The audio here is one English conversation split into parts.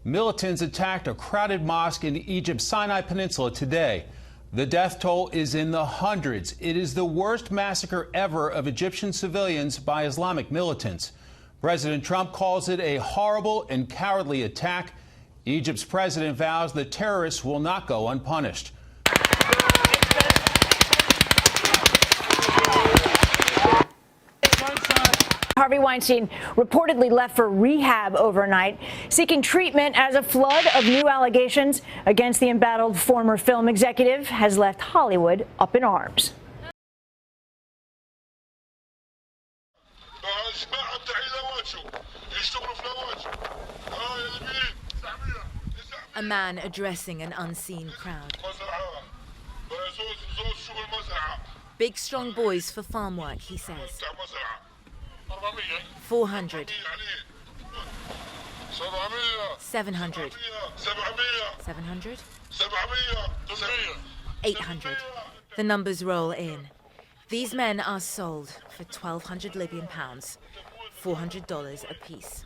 Militants attacked a crowded mosque in Egypt's Sinai Peninsula today. The death toll is in the hundreds. It is the worst massacre ever of Egyptian civilians by Islamic militants. President Trump calls it a horrible and cowardly attack. Egypt's president vows the terrorists will not go unpunished. Harvey Weinstein reportedly left for rehab overnight, seeking treatment as a flood of new allegations against the embattled former film executive has left Hollywood up in arms. A man addressing an unseen crowd. Big strong boys for farm work, he says. 400. 700. 700. 800. The numbers roll in. These men are sold for 1,200 Libyan pounds, $400 apiece.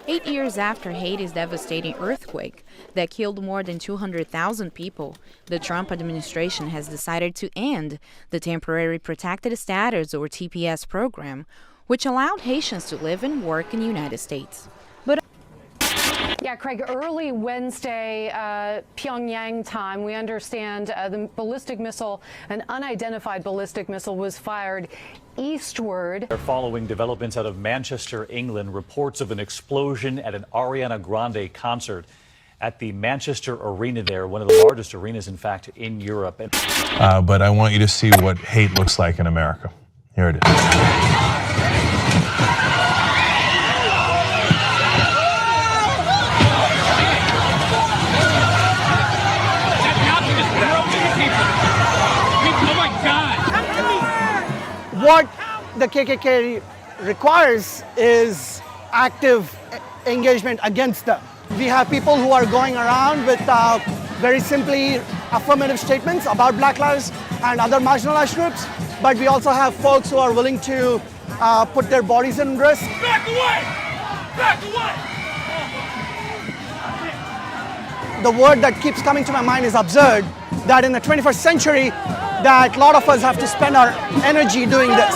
8 years after Haiti's devastating earthquake that killed more than 200,000 people, the Trump administration has decided to end the Temporary Protected Status, or TPS program, which allowed Haitians to live and work in the United States. Yeah, Craig, early Wednesday, Pyongyang time, we understand the ballistic missile, an unidentified ballistic missile, was fired eastward. Following developments out of Manchester, England, reports of an explosion at an Ariana Grande concert at the Manchester Arena there, one of the largest arenas, in fact, in Europe. But I want you to see what hate looks like in America. Here it is. What the KKK requires is active engagement against them. We have people who are going around with very simply affirmative statements about Black lives and other marginalized groups, but we also have folks who are willing to put their bodies in risk. Back away! Back away! The word that keeps coming to my mind is absurd, that in the 21st century, that a lot of us have to spend our energy doing this.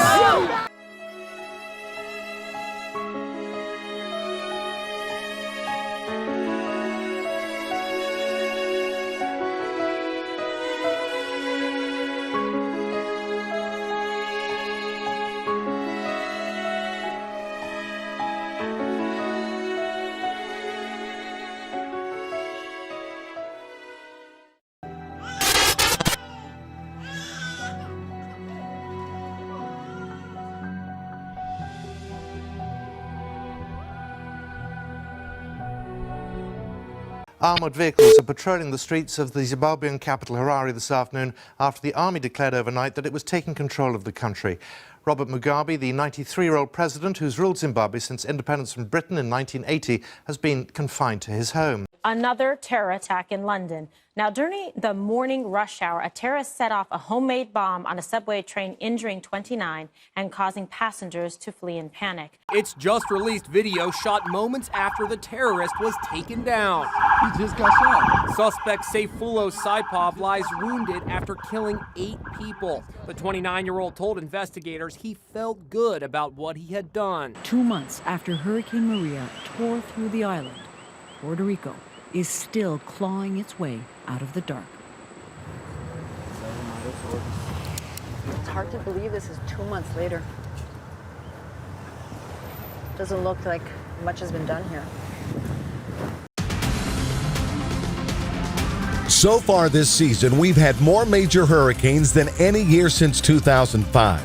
Armoured vehicles are patrolling the streets of the Zimbabwean capital Harare this afternoon after the army declared overnight that it was taking control of the country. Robert Mugabe, the 93-year-old president who's ruled Zimbabwe since independence from Britain in 1980, has been confined to his home. Another terror attack in London. Now, during the morning rush hour, a terrorist set off a homemade bomb on a subway train, injuring 29 and causing passengers to flee in panic. It's just released video shot moments after the terrorist was taken down. He just got shot. Suspect Sayfullo Saipov lies wounded after killing 8 people. The 29-year-old told investigators he felt good about what he had done. 2 months after Hurricane Maria tore through the island, Puerto Rico is still clawing its way out of the dark. It's hard to believe this is 2 months later. Doesn't look like much has been done here. So far this season, we've had more major hurricanes than any year since 2005.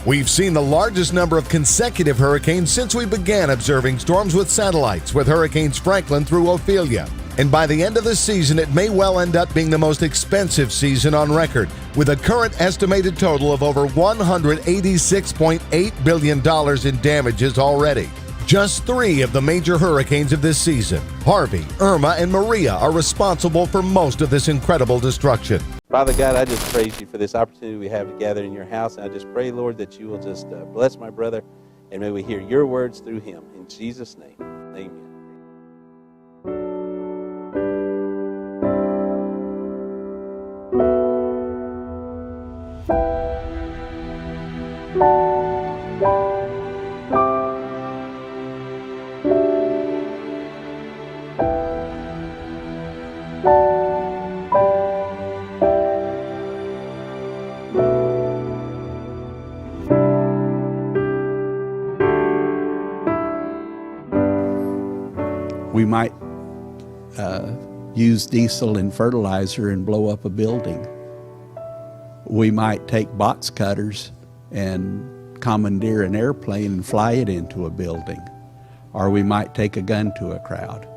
We've seen the largest number of consecutive hurricanes since we began observing storms with satellites, with Hurricanes Franklin through Ophelia. And by the end of the season, it may well end up being the most expensive season on record, with a current estimated total of over $186.8 billion in damages already. Just 3 of the major hurricanes of this season, Harvey, Irma, and Maria, are responsible for most of this incredible destruction. Father God, I just praise you for this opportunity we have to gather in your house. And I just pray, Lord, that you will just bless my brother, and may we hear your words through him. In Jesus' name, amen. We might use diesel and fertilizer and blow up a building. We might take box cutters and commandeer an airplane and fly it into a building. Or we might take a gun to a crowd.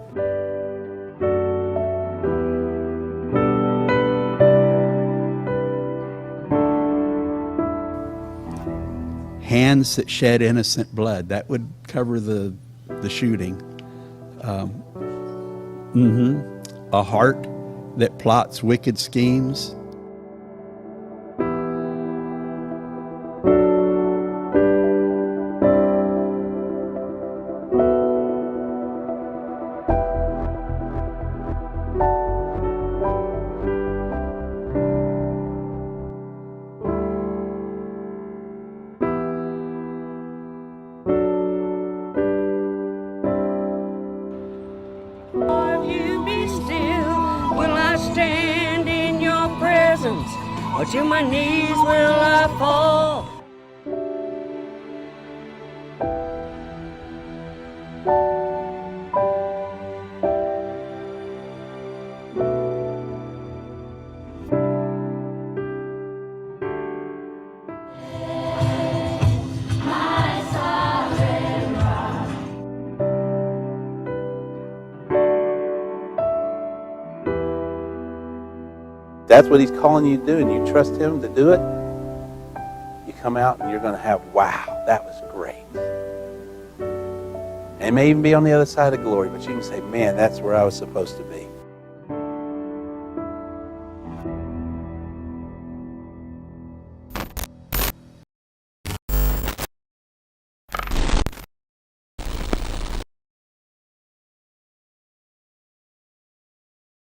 Hands that shed innocent blood, that would cover the shooting. A heart that plots wicked schemes. Stand in your presence, or to my knees will I fall. That's what he's calling you to do, and you trust him to do it, you come out and you're going to have, wow, that was great. And it may even be on the other side of glory, but you can say, man, that's where I was supposed to be.